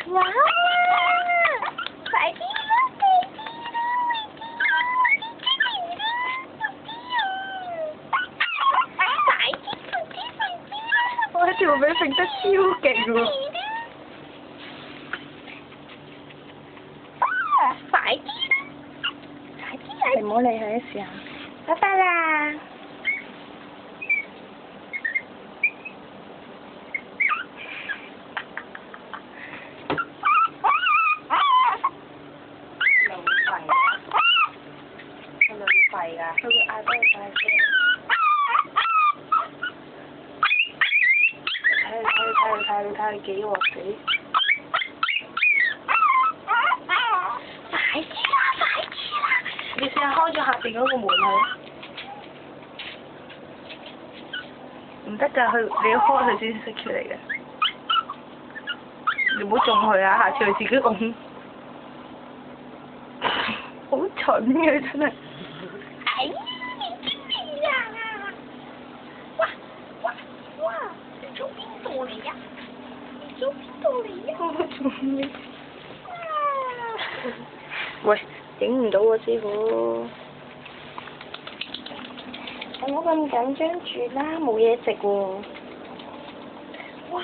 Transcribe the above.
哇！快啲啦，快啲啦，快啲！我條尾揈得超勁喎！快啲啦！快啲啦！你唔好理佢試下。拜拜啦！係㗎，佢會嗌多你快啲。睇佢幾惡死！快啲啦！你試下開咗下邊嗰個門佢。唔得㗎，你要開佢先識出嚟嘅。你唔好中佢啊！下次佢自己拱。好蠢嘅真係。哎呀，你精明呀！哇！你做邊度嚟呀？我做咩？喂，影唔到喎師傅。我咁緊張住啦，冇嘢食喎。哇！